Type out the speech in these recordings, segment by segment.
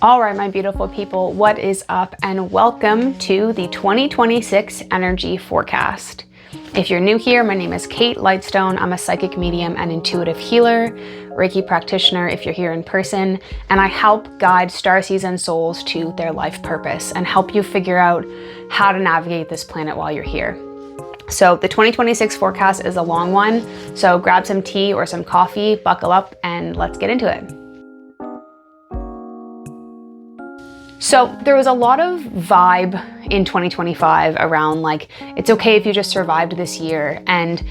All right, my beautiful people, what is up? And welcome to the 2026 energy forecast. If you're new here, my name is Kate Lightstone. I'm a psychic medium and intuitive healer, Reiki practitioner if you're here in person, and I help guide starseeds and souls to their life purpose and help you figure out how to navigate this planet while you're here. So the 2026 forecast is a long one, so grab some tea or some coffee, buckle up, and let's get into it. So there was a lot of vibe in 2025 around like, it's okay if you just survived this year. And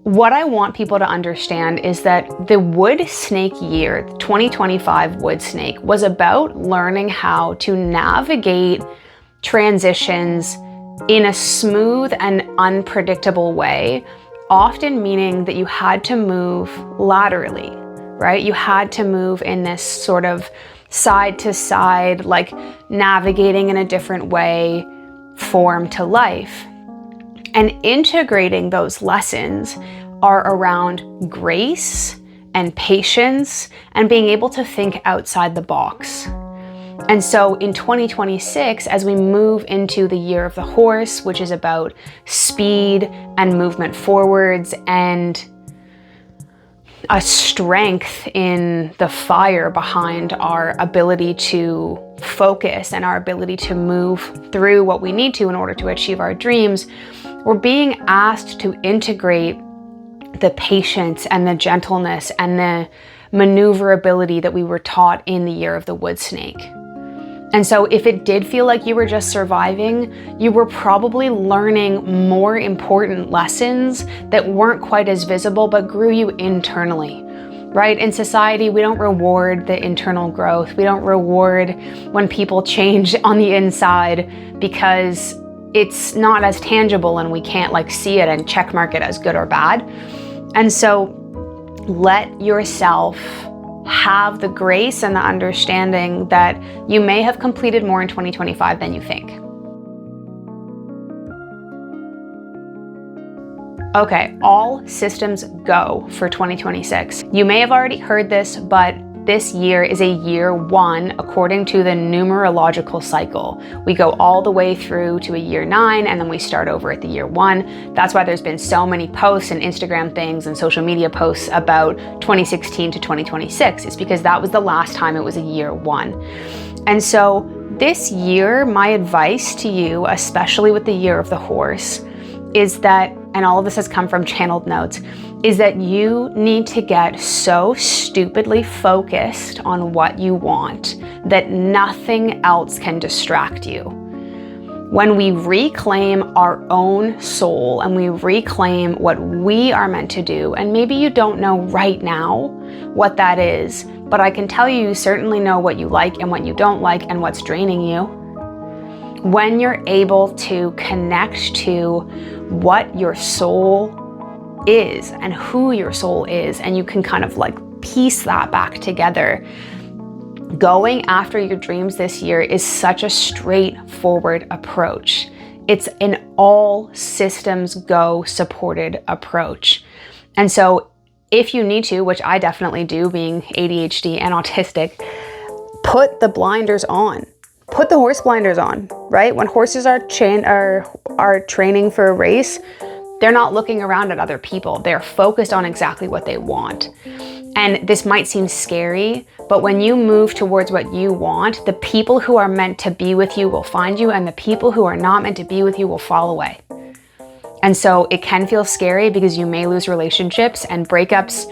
what I want people to understand is that the wood snake year, the 2025 wood snake, was about learning how to navigate transitions in a smooth and unpredictable way, often meaning that you had to move laterally, right? You had to move in this sort of side to side, like navigating in a different way, form to life. And integrating those lessons are around grace and patience and being able to think outside the box. And so in 2026, as we move into the year of the horse, which is about speed and movement forwards and a strength in the fire behind our ability to focus and our ability to move through what we need to in order to achieve our dreams, we're being asked to integrate the patience and the gentleness and the maneuverability that we were taught in the year of the wood snake. And so if it did feel like you were just surviving, you were probably learning more important lessons that weren't quite as visible, but grew you internally, right? In society, we don't reward the internal growth. We don't reward when people change on the inside because it's not as tangible and we can't like see it and checkmark it as good or bad. And so let yourself have the grace and the understanding that you may have completed more in 2025 than you think. Okay, all systems go for 2026. You may have already heard this, but this year is a year one according to the numerological cycle. We go all the way through to a year 9 and then we start over at the year 1. That's why there's been so many posts and Instagram things and social media posts about 2016 to 2026. It's because that was the last time it was a year 1. And so this year, my advice to you, especially with the year of the horse, is that, and all of this has come from channeled notes, is that you need to get so stupidly focused on what you want that nothing else can distract you. When we reclaim our own soul and we reclaim what we are meant to do, and maybe you don't know right now what that is, but I can tell you certainly know what you like and what you don't like and what's draining you. When you're able to connect to what your soul is and who your soul is, and you can kind of like piece that back together, going after your dreams this year is such a straightforward approach. It's an all systems go supported approach. And so if you need to, which I definitely do being ADHD and autistic, put the blinders on. Put the horse blinders on, right? When horses are training for a race, they're not looking around at other people. They're focused on exactly what they want. And this might seem scary, but when you move towards what you want, the people who are meant to be with you will find you, and the people who are not meant to be with you will fall away. And so it can feel scary because you may lose relationships, and breakups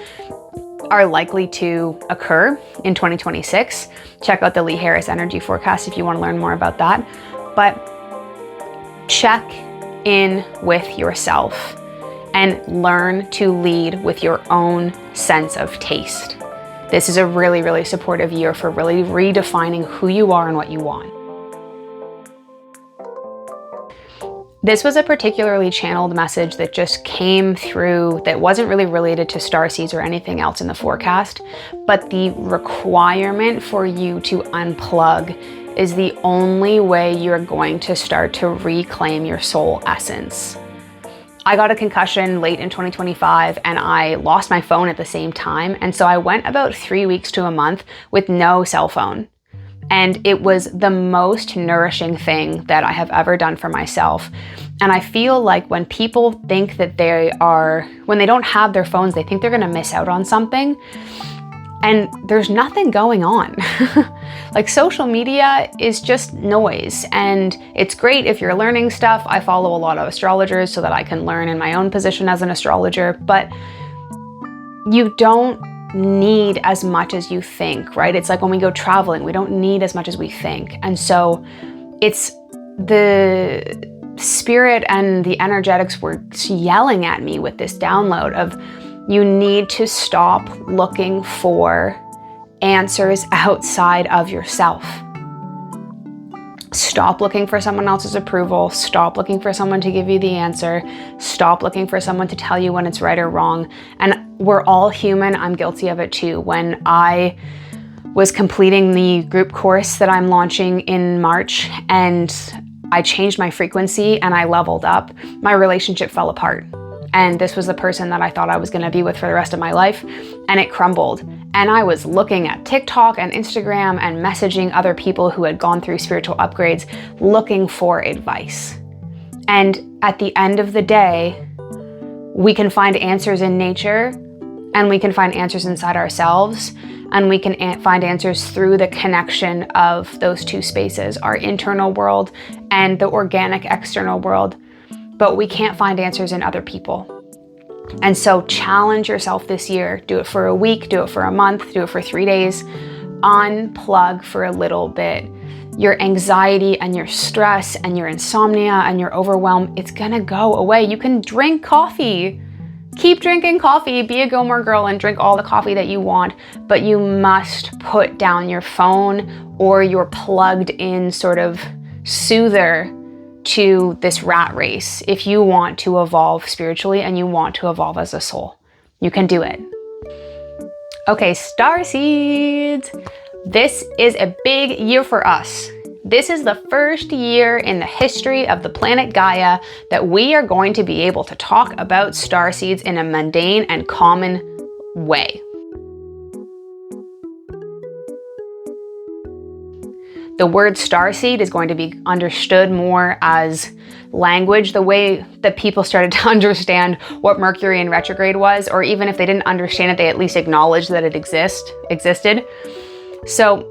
are likely to occur in 2026. Check out the Lee Harris energy forecast if you want to learn more about that. But check in with yourself and learn to lead with your own sense of taste. This is a really, really supportive year for really redefining who you are and what you want. This was a particularly channeled message that just came through that wasn't really related to starseeds or anything else in the forecast, but the requirement for you to unplug is the only way you're going to start to reclaim your soul essence. I got a concussion late in 2025 and I lost my phone at the same time. And so I went about 3 weeks to a month with no cell phone. And it was the most nourishing thing that I have ever done for myself. And I feel like when people think that when they don't have their phones, they think they're gonna miss out on something. And there's nothing going on. Like, social media is just noise, and it's great if you're learning stuff. I follow a lot of astrologers so that I can learn in my own position as an astrologer, but you don't need as much as you think, right? It's like when we go traveling, we don't need as much as we think. And so it's the spirit and the energetics were yelling at me with this download of, you need to stop looking for answers outside of yourself. Stop looking for someone else's approval. Stop looking for someone to give you the answer. Stop looking for someone to tell you when it's right or wrong. And we're all human. I'm guilty of it too. When I was completing the group course that I'm launching in March, and I changed my frequency and I leveled up, my relationship fell apart. And this was the person that I thought I was going to be with for the rest of my life, and it crumbled. And I was looking at TikTok and Instagram and messaging other people who had gone through spiritual upgrades, looking for advice. And at the end of the day, we can find answers in nature, and we can find answers inside ourselves, and we can find answers through the connection of those two spaces, our internal world and the organic external world. But we can't find answers in other people. And so challenge yourself this year. Do it for a week, do it for a month, do it for 3 days. Unplug for a little bit. Your anxiety and your stress and your insomnia and your overwhelm, it's gonna go away. You can drink coffee. Keep drinking coffee, be a Gilmore girl and drink all the coffee that you want, but you must put down your phone or your plugged in sort of soother to this rat race if you want to evolve spiritually and you want to evolve as a soul. You can do it. Okay, Starseeds. This is a big year for us. This is the first year in the history of the planet Gaia that we are going to be able to talk about starseeds in a mundane and common way. The word starseed is going to be understood more as language, the way that people started to understand what Mercury in retrograde was, or even if they didn't understand it, they at least acknowledged that it existed. So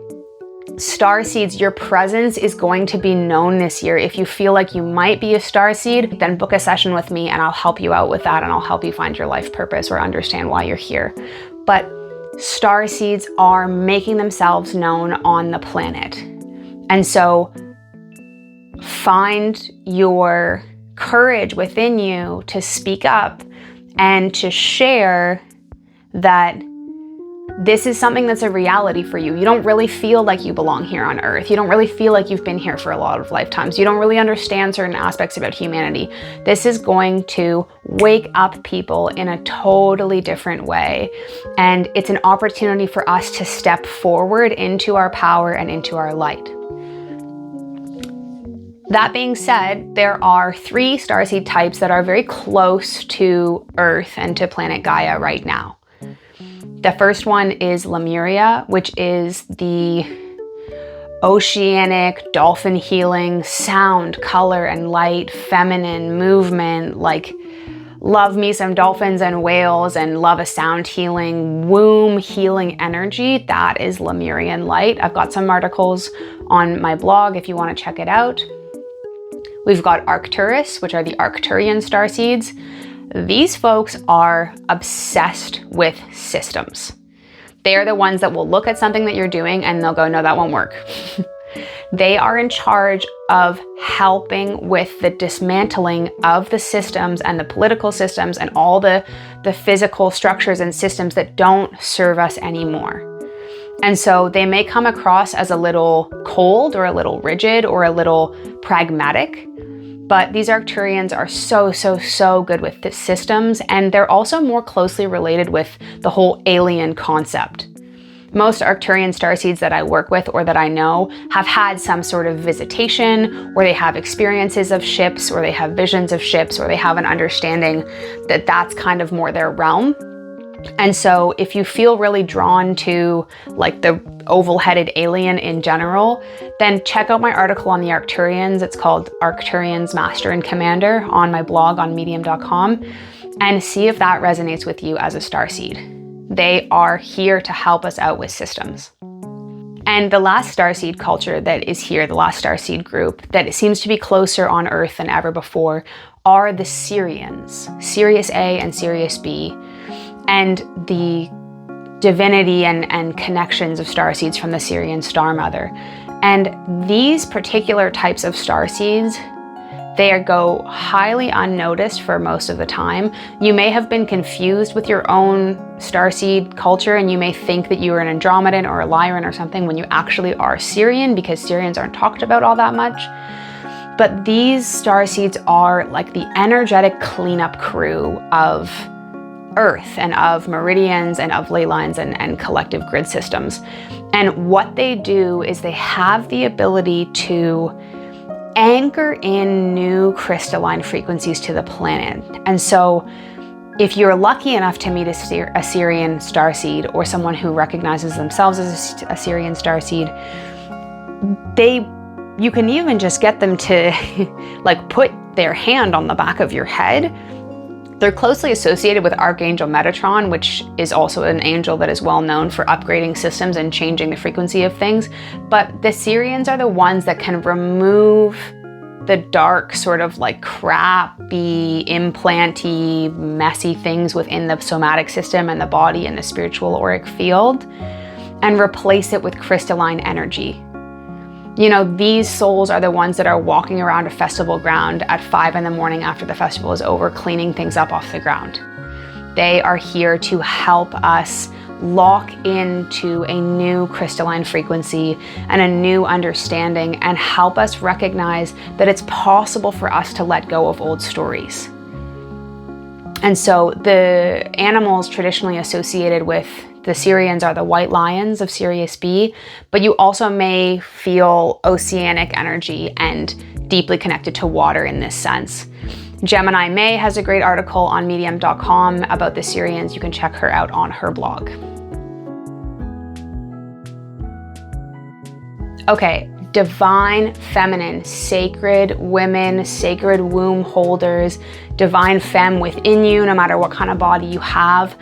starseeds, your presence is going to be known this year. If you feel like you might be a starseed, then book a session with me and I'll help you out with that, and I'll help you find your life purpose or understand why you're here. But starseeds are making themselves known on the planet. And so find your courage within you to speak up and to share that this is something that's a reality for you. You don't really feel like you belong here on Earth. You don't really feel like you've been here for a lot of lifetimes. You don't really understand certain aspects about humanity. This is going to wake up people in a totally different way. And it's an opportunity for us to step forward into our power and into our light. That being said, there are 3 starseed types that are very close to Earth and to planet Gaia right now. The first one is Lemuria, which is the oceanic, dolphin healing, sound, color, and light, feminine movement, like love me some dolphins and whales and love a sound healing, womb healing energy. That is Lemurian light. I've got some articles on my blog if you want to check it out. We've got Arcturus, which are the Arcturian starseeds. These folks are obsessed with systems. They are the ones that will look at something that you're doing and they'll go, no, that won't work. They are in charge of helping with the dismantling of the systems and the political systems and all the physical structures and systems that don't serve us anymore. And so they may come across as a little cold or a little rigid or a little pragmatic, but these Arcturians are so good with the systems, and they're also more closely related with the whole alien concept. Most Arcturian starseeds that I work with or that I know have had some sort of visitation, or they have experiences of ships, or they have visions of ships, or they have an understanding that that's kind of more their realm. And so if you feel really drawn to like the oval-headed alien in general, then check out my article on the Arcturians. It's called Arcturians Master and Commander on my blog on medium.com, and see if that resonates with you as a starseed. They are here to help us out with systems. And the last starseed culture that is here, the last starseed group that seems to be closer on Earth than ever before, are the Sirians, Sirius A and Sirius B, and the divinity and connections of starseeds from the Sirian Star Mother. And these particular types of starseeds, they go highly unnoticed for most of the time. You may have been confused with your own starseed culture, and you may think that you are an Andromedan or a Lyran or something when you actually are Sirian, because Sirians aren't talked about all that much. But these starseeds are like the energetic cleanup crew of Earth and of meridians and of ley lines and collective grid systems. And what they do is they have the ability to anchor in new crystalline frequencies to the planet. And so if you're lucky enough to meet a Sirian starseed, or someone who recognizes themselves as a Sirian starseed, you can even just get them to like put their hand on the back of your head. They're closely associated with Archangel Metatron, which is also an angel that is well known for upgrading systems and changing the frequency of things. But the Sirians are the ones that can remove the dark, sort of like crappy, implanty, messy things within the somatic system and the body and the spiritual auric field, and replace it with crystalline energy. You know, these souls are the ones that are walking around a festival ground at 5 in the morning after the festival is over, cleaning things up off the ground. They are here to help us lock into a new crystalline frequency and a new understanding, and help us recognize that it's possible for us to let go of old stories. And so the animals traditionally associated with the Sirians are the white lions of Sirius B, but you also may feel oceanic energy and deeply connected to water in this sense. Gemini May has a great article on medium.com about the Sirians. You can check her out on her blog. Okay, divine feminine, sacred women, sacred womb holders, divine femme within you, no matter what kind of body you have.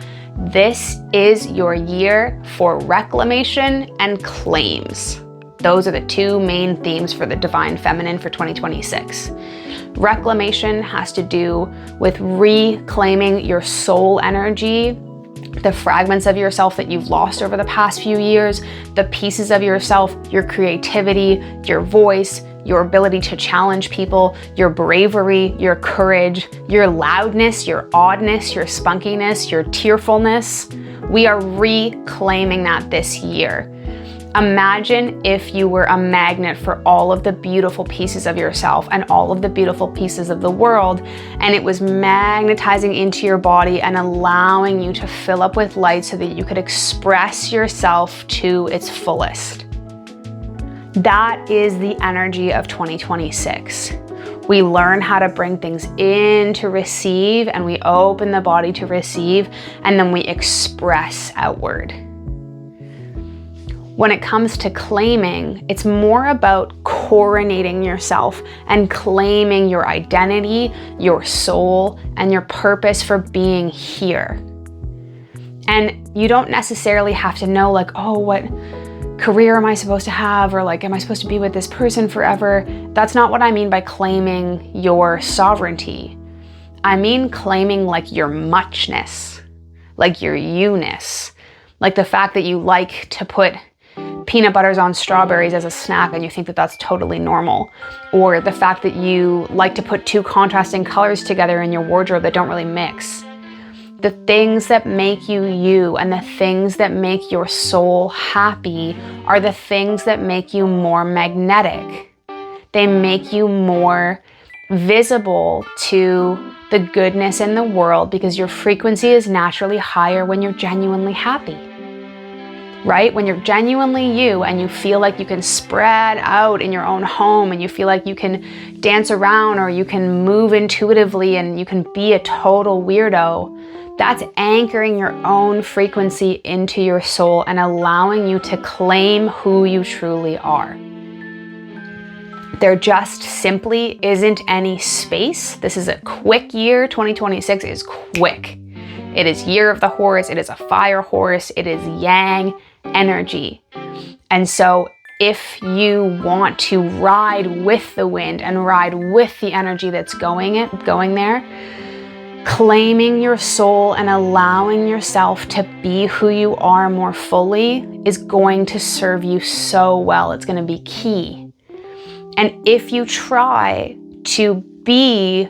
This is your year for reclamation and claims. Those are the two main themes for the divine feminine for 2026. Reclamation has to do with reclaiming your soul energy, the fragments of yourself that you've lost over the past few years, the pieces of yourself, your creativity, your voice, your ability to challenge people, your bravery, your courage, your loudness, your oddness, your spunkiness, your tearfulness. We are reclaiming that this year. Imagine if you were a magnet for all of the beautiful pieces of yourself and all of the beautiful pieces of the world, and it was magnetizing into your body and allowing you to fill up with light so that you could express yourself to its fullest. That is the energy of 2026. We learn how to bring things in to receive, and we open the body to receive, and then we express outward. When it comes to claiming, it's more about coronating yourself and claiming your identity, your soul, and your purpose for being here. And you don't necessarily have to know like, oh, what career am I supposed to have? Or like, am I supposed to be with this person forever? That's not what I mean by claiming your sovereignty. I mean claiming like your muchness, like your you-ness, like the fact that you like to put peanut butters on strawberries as a snack and you think that that's totally normal. Or the fact that you like to put two contrasting colors together in your wardrobe that don't really mix. The things that make you you and the things that make your soul happy are the things that make you more magnetic. They make you more visible to the goodness in the world because your frequency is naturally higher when you're genuinely happy. Right? When you're genuinely you and you feel like you can spread out in your own home and you feel like you can dance around or you can move intuitively and you can be a total weirdo, That's anchoring your own frequency into your soul and allowing you to claim who you truly are. There just simply isn't any space. This is a quick year. 2026 is quick. It is year of the horse. It is a fire horse. It is yang energy. And so if you want to ride with the wind and ride with the energy that's going there, claiming your soul and allowing yourself to be who you are more fully is going to serve you so well. It's going to be key. And if you try to be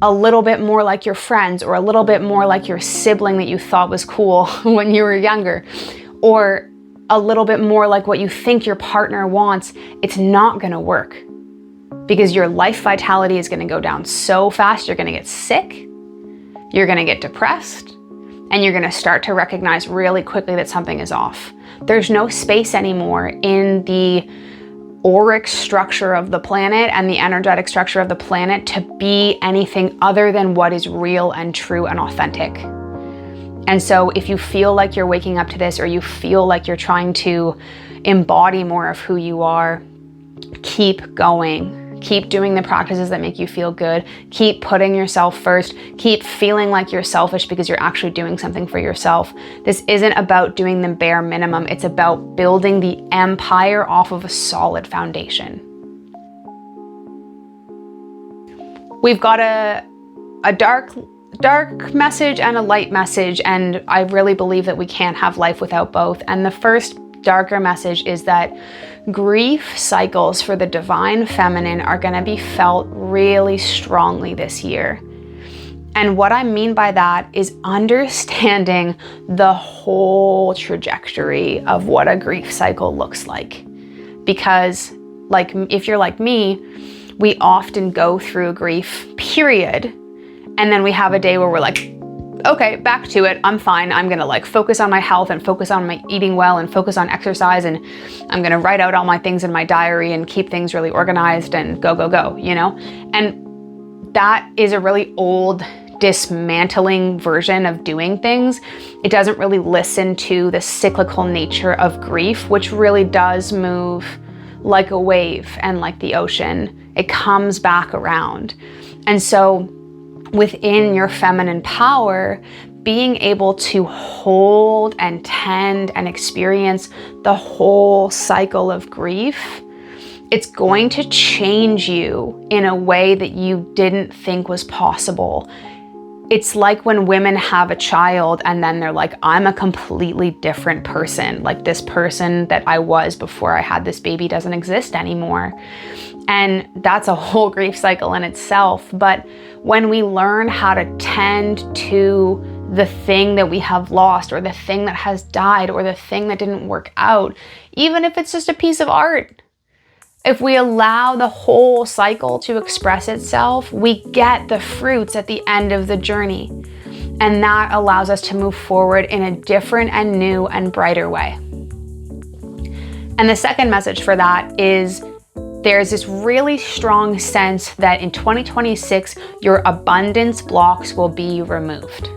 a little bit more like your friends or a little bit more like your sibling that you thought was cool when you were younger, or a little bit more like what you think your partner wants, it's not going to work, because your life vitality is going to go down so fast. You're going to get sick, you're going to get depressed, and you're going to start to recognize really quickly that something is off. There's no space anymore in the auric structure of the planet and the energetic structure of the planet to be anything other than what is real and true and authentic. And so if you feel like you're waking up to this, or you feel like you're trying to embody more of who you are, keep going. Keep doing the practices that make you feel good. Keep putting yourself first. Keep feeling like you're selfish because you're actually doing something for yourself. This isn't about doing the bare minimum. It's about building the empire off of a solid foundation. We've got a dark message and a light message, and I really believe that we can't have life without both. And the first darker message is that grief cycles for the divine feminine are going to be felt really strongly this year. And what I mean by that is understanding the whole trajectory of what a grief cycle looks like. Because if you're like me, we often go through grief, period. And then we have a day where we're like, okay, back to it. I'm fine. I'm going to focus on my health and focus on my eating well and focus on exercise. And I'm going to write out all my things in my diary and keep things really organized and go, And that is a really old, dismantling version of doing things. It doesn't really listen to the cyclical nature of grief, which really does move like a wave and like the ocean. It comes back around. And so within your feminine power, being able to hold and tend and experience the whole cycle of grief, it's going to change you in a way that you didn't think was possible. It's like when women have a child and then they're like, I'm a completely different person. Like, this person that I was before I had this baby doesn't exist anymore. And that's a whole grief cycle in itself. But when we learn how to tend to the thing that we have lost, or the thing that has died, or the thing that didn't work out, even if it's just a piece of art, if we allow the whole cycle to express itself, we get the fruits at the end of the journey. And that allows us to move forward in a different and new and brighter way. And the second message for that is there's this really strong sense that in 2026, your abundance blocks will be removed.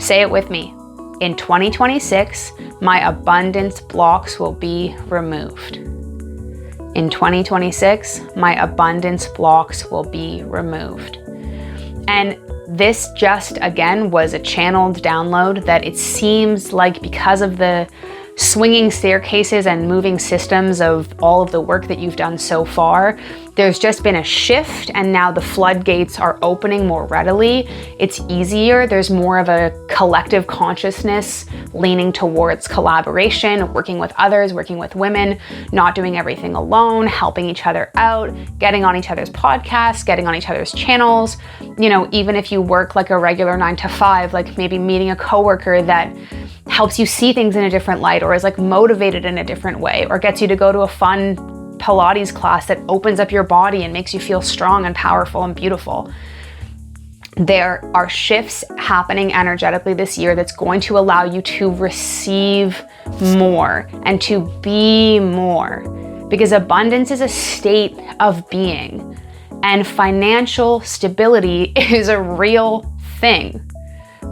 Say it with me. In 2026, my abundance blocks will be removed. In 2026, my abundance blocks will be removed. And this just, again, was a channeled download that it seems like, because of the swinging staircases and moving systems of all of the work that you've done so far, there's just been a shift, and now the floodgates are opening more readily. It's easier. There's more of a collective consciousness leaning towards collaboration, working with others, working with women, not doing everything alone, helping each other out, getting on each other's podcasts, getting on each other's channels. Even if you work like a regular 9 to 5, like maybe meeting a coworker that helps you see things in a different light, or is motivated in a different way, or gets you to go to a fun Pilates class that opens up your body and makes you feel strong and powerful and beautiful. There are shifts happening energetically this year that's going to allow you to receive more and to be more, because abundance is a state of being, and financial stability is a real thing.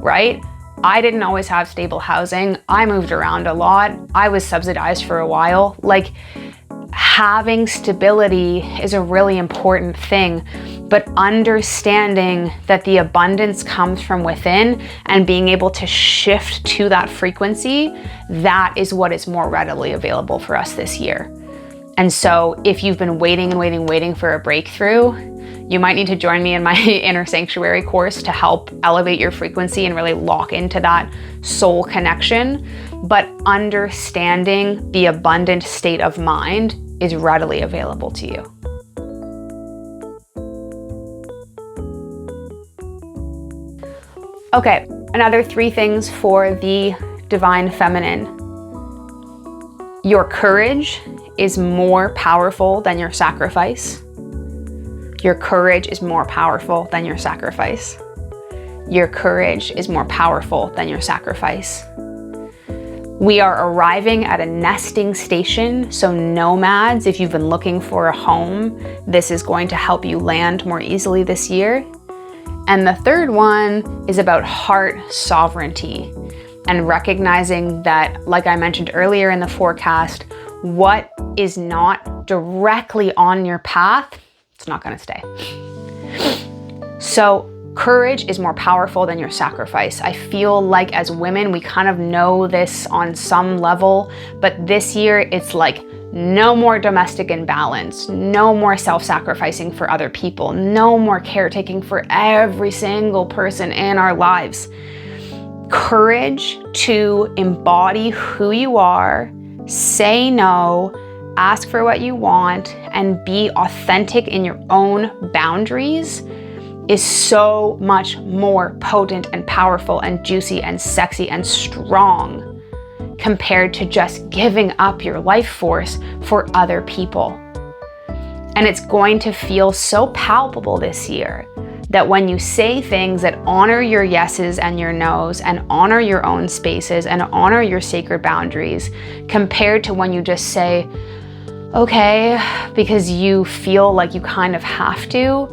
right? I didn't always have stable housing. I moved around a lot. I was subsidized for a while. Like, having stability is a really important thing, but understanding that the abundance comes from within and being able to shift to that frequency, that is what is more readily available for us this year. And so if you've been waiting for a breakthrough, you might need to join me in my Inner Sanctuary course to help elevate your frequency and really lock into that soul connection. But understanding the abundant state of mind is readily available to you. Okay, another 3 things for the divine feminine. Your courage is more powerful than your sacrifice. Your courage is more powerful than your sacrifice. Your courage is more powerful than your sacrifice. We are arriving at a nesting station, so nomads, if you've been looking for a home, this is going to help you land more easily this year. And the third one is about heart sovereignty and recognizing that, like I mentioned earlier in the forecast, what is not directly on your path, it's not going to stay. So courage is more powerful than your sacrifice. I feel like as women, we kind of know this on some level, but this year it's like no more domestic imbalance, no more self-sacrificing for other people, no more caretaking for every single person in our lives. Courage to embody who you are, say no, ask for what you want, and be authentic in your own boundaries is so much more potent and powerful and juicy and sexy and strong compared to just giving up your life force for other people. And it's going to feel so palpable this year that when you say things that honor your yeses and your nos and honor your own spaces and honor your sacred boundaries, compared to when you just say, okay, because you feel like you kind of have to,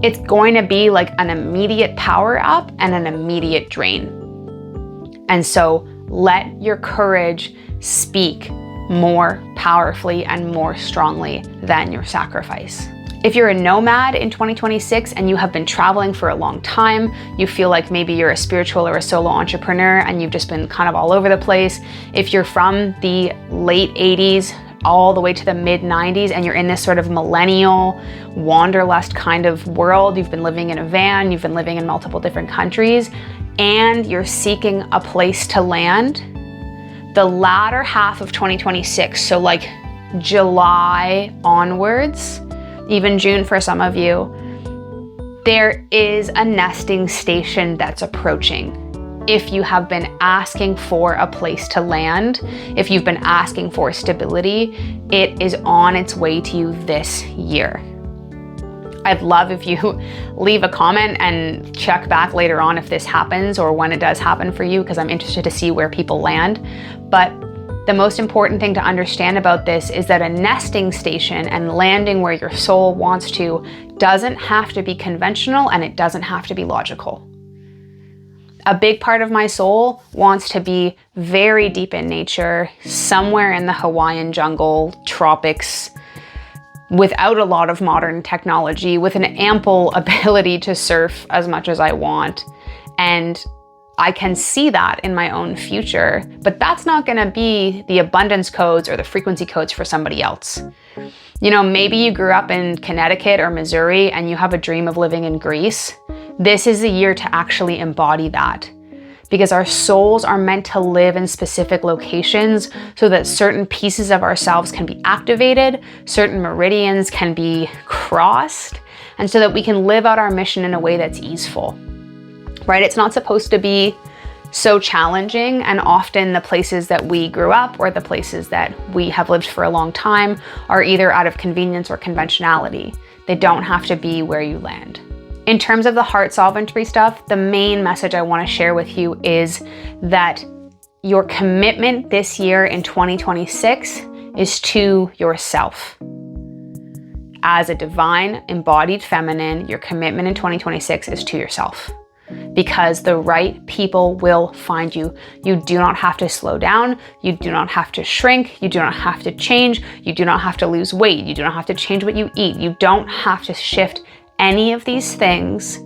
it's going to be like an immediate power up and an immediate drain. And so let your courage speak more powerfully and more strongly than your sacrifice. If you're a nomad in 2026 and you have been traveling for a long time, you feel like maybe you're a spiritual or a solo entrepreneur and you've just been kind of all over the place. If you're from the late 80s, all the way to the mid 90s and you're in this sort of millennial wanderlust kind of world, you've been living in a van, you've been living in multiple different countries, and you're seeking a place to land, the latter half of 2026, so like July onwards, even June for some of you, there is a nesting station that's approaching. If you have been asking for a place to land, if you've been asking for stability, it is on its way to you this year. I'd love if you leave a comment and check back later on if this happens or when it does happen for you, because I'm interested to see where people land. But the most important thing to understand about this is that a nesting station and landing where your soul wants to doesn't have to be conventional and it doesn't have to be logical. A big part of my soul wants to be very deep in nature, somewhere in the Hawaiian jungle, tropics, without a lot of modern technology, with an ample ability to surf as much as I want. And I can see that in my own future, but that's not gonna be the abundance codes or the frequency codes for somebody else. You know, maybe you grew up in Connecticut or Missouri and you have a dream of living in Greece. This is the year to actually embody that, because our souls are meant to live in specific locations so that certain pieces of ourselves can be activated, certain meridians can be crossed, and so that we can live out our mission in a way that's easeful, right? It's not supposed to be so challenging, and often the places that we grew up or the places that we have lived for a long time are either out of convenience or conventionality. They don't have to be where you land. In terms of the heart sovereignty stuff, the main message I want to share with you is that your commitment this year in 2026 is to yourself. As a divine embodied feminine, your commitment in 2026 is to yourself. because the right people will find you. You do not have to slow down. You do not have to shrink. You do not have to change. You do not have to lose weight. You do not have to change what you eat. You don't have to shift any of these things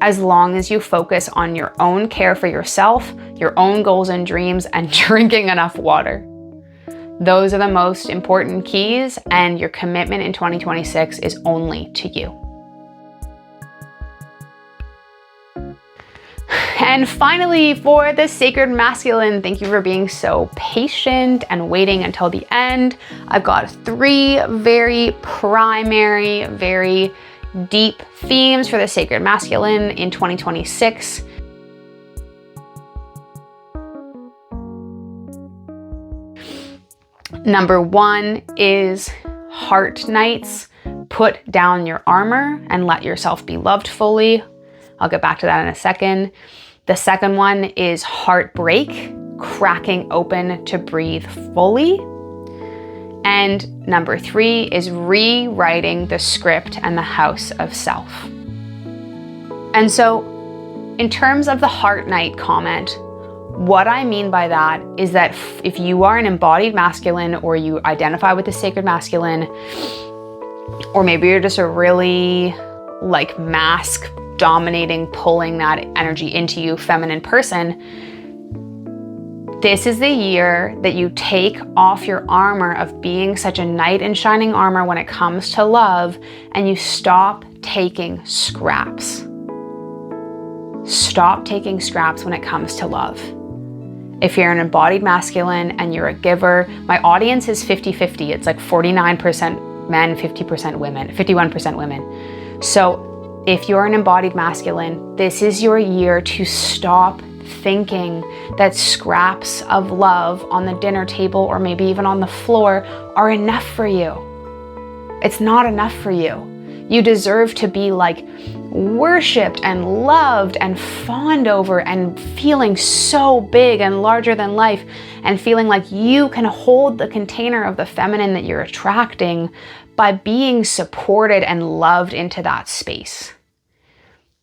as long as you focus on your own care for yourself, your own goals and dreams, and drinking enough water. Those are the most important keys, and your commitment in 2026 is only to you. And finally, for the sacred masculine, thank you for being so patient and waiting until the end. I've got 3 very primary, very deep themes for the sacred masculine in 2026. Number 1 is heart nights. Put down your armor and let yourself be loved fully. I'll get back to that in a second. The second one is heartbreak, cracking open to breathe fully. And number 3 is rewriting the script and the house of self. And so in terms of the heart night comment, what I mean by that is that if you are an embodied masculine, or you identify with the sacred masculine, or maybe you're just a really like mask dominating, pulling that energy into you, feminine person, this is the year that you take off your armor of being such a knight in shining armor when it comes to love, and you stop taking scraps. Stop taking scraps when it comes to love. If you're an embodied masculine and you're a giver, my audience is 50-50. It's like 49% men, 50% women, 51% women. So if you're an embodied masculine, this is your year to stop thinking that scraps of love on the dinner table, or maybe even on the floor, are enough for you. It's not enough for you. You deserve to be like worshipped and loved and fawned over and feeling so big and larger than life, and feeling like you can hold the container of the feminine that you're attracting by being supported and loved into that space.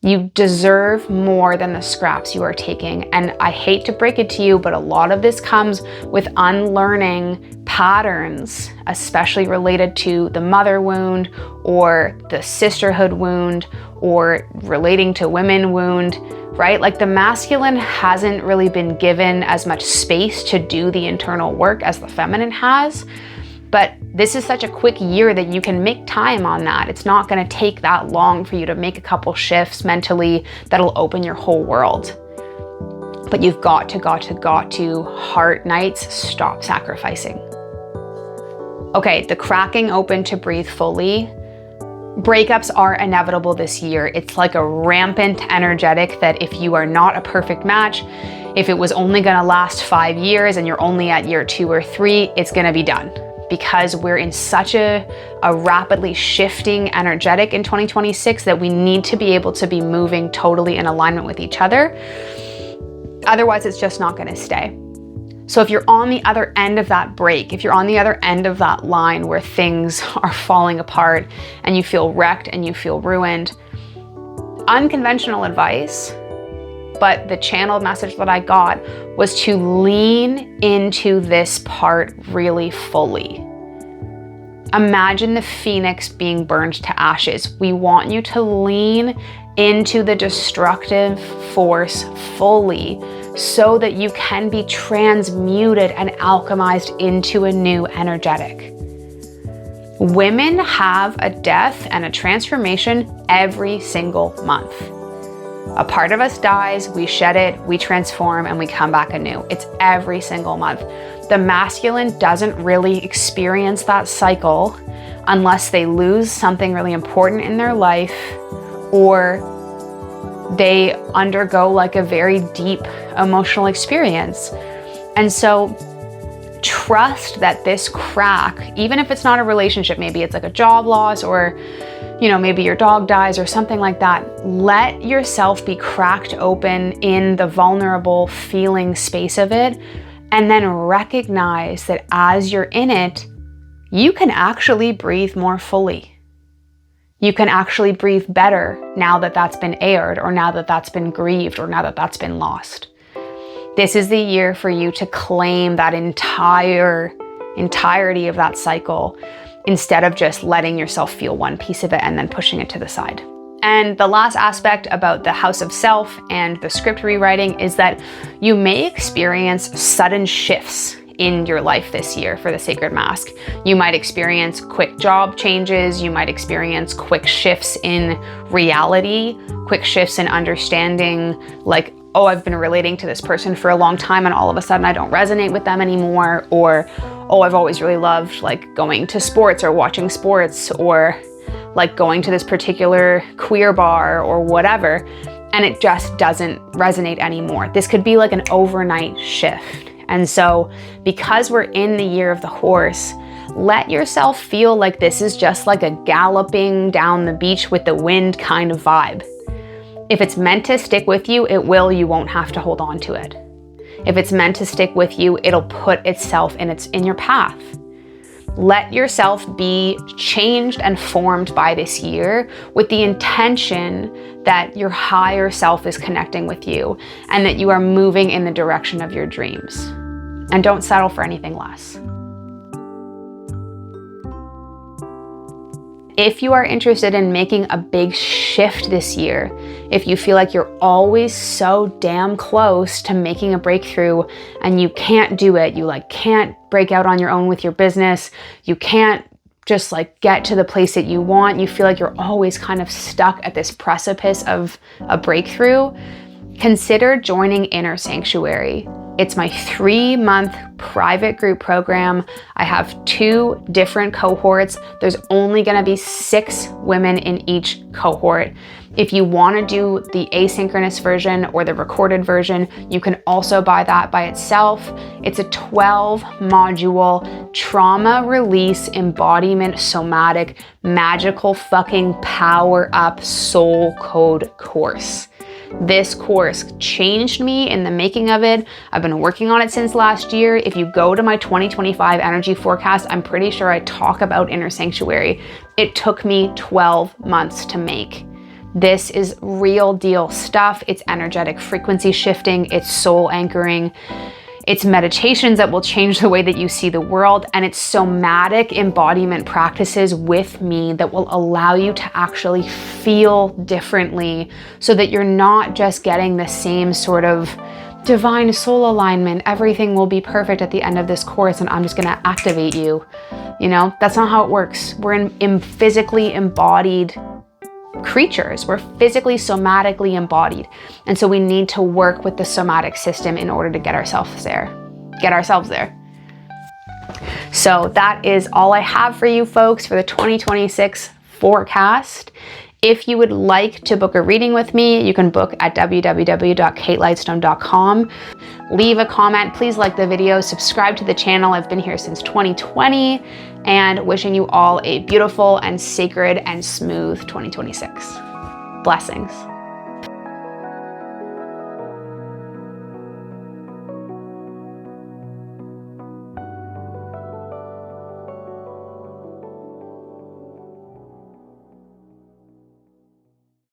You deserve more than the scraps you are taking. And I hate to break it to you, but a lot of this comes with unlearning patterns, especially related to the mother wound or the sisterhood wound or relating to women wound, right? Like the masculine hasn't really been given as much space to do the internal work as the feminine has. But this is such a quick year that you can make time on that. It's not going to take that long for you to make a couple shifts mentally that'll open your whole world. But you've got to, heart nights, stop sacrificing. Okay, the cracking open to breathe fully. Breakups are inevitable this year. It's like a rampant energetic that if you are not a perfect match, if it was only going to last 5 years and you're only at year 2 or 3, it's going to be done. Because we're in such a rapidly shifting energetic in 2026 that we need to be able to be moving totally in alignment with each other. Otherwise, it's just not going to stay. So if you're on the other end of that break, if you're on the other end of that line where things are falling apart and you feel wrecked and you feel ruined, unconventional advice, but the channeled message that I got was to lean into this part really fully. Imagine the phoenix being burned to ashes. We want you to lean into the destructive force fully so that you can be transmuted and alchemized into a new energetic. Women have a death and a transformation every single month. A part of us dies, we shed it, we transform, and we come back anew. It's every single month. The masculine doesn't really experience that cycle unless they lose something really important in their life, or they undergo like a very deep emotional experience. And so trust that this crack, even if it's not a relationship, maybe it's like a job loss, or maybe your dog dies or something like that, let yourself be cracked open in the vulnerable feeling space of it, and then recognize that as you're in it, you can actually breathe more fully. You can actually breathe better now that that's been aired, or now that that's been grieved, or now that that's been lost. This is the year for you to claim that entirety of that cycle, instead of just letting yourself feel one piece of it and then pushing it to the side. And the last aspect about the house of self and the script rewriting is that you may experience sudden shifts in your life this year for the sacred mask. You might experience quick job changes. You might experience quick shifts in reality, quick shifts in understanding, like, oh, I've been relating to this person for a long time and all of a sudden I don't resonate with them anymore. Or, oh, I've always really loved like going to sports or watching sports, or like going to this particular queer bar or whatever, and it just doesn't resonate anymore. This could be like an overnight shift. And so because we're in the year of the horse, let yourself feel like this is just like a galloping down the beach with the wind kind of vibe. If it's meant to stick with you, it will. You won't have to hold on to it. If it's meant to stick with you, it'll put itself in your path. Let yourself be changed and formed by this year with the intention that your higher self is connecting with you and that you are moving in the direction of your dreams. And don't settle for anything less. If you are interested in making a big shift this year, if you feel like you're always so damn close to making a breakthrough and you can't do it, you like can't break out on your own with your business, you can't just like get to the place that you want, you feel like you're always kind of stuck at this precipice of a breakthrough, consider joining Inner Sanctuary. It's my 3-month private group program. I have 2 different cohorts. There's only gonna be 6 women in each cohort. If you wanna do the asynchronous version or the recorded version, you can also buy that by itself. It's a 12-module trauma release embodiment somatic magical fucking power up soul code course. This course changed me in the making of it. I've been working on it since last year. If you go to my 2025 energy forecast, I'm pretty sure I talk about Inner Sanctuary. It took me 12 months to make. This is real deal stuff. It's energetic frequency shifting. It's soul anchoring. It's meditations that will change the way that you see the world, and it's somatic embodiment practices with me that will allow you to actually feel differently so that you're not just getting the same sort of divine soul alignment. Everything will be perfect at the end of this course and I'm just gonna activate you. You know, that's not how it works. We're in physically embodied creatures. We're physically, somatically embodied. And so we need to work with the somatic system in order to get ourselves there. So that is all I have for you folks for the 2026 forecast. If you would like to book a reading with me, you can book at www.katelightstone.com. Leave a comment, please like the video, subscribe to the channel. I've been here since 2020, and wishing you all a beautiful and sacred and smooth 2026. Blessings.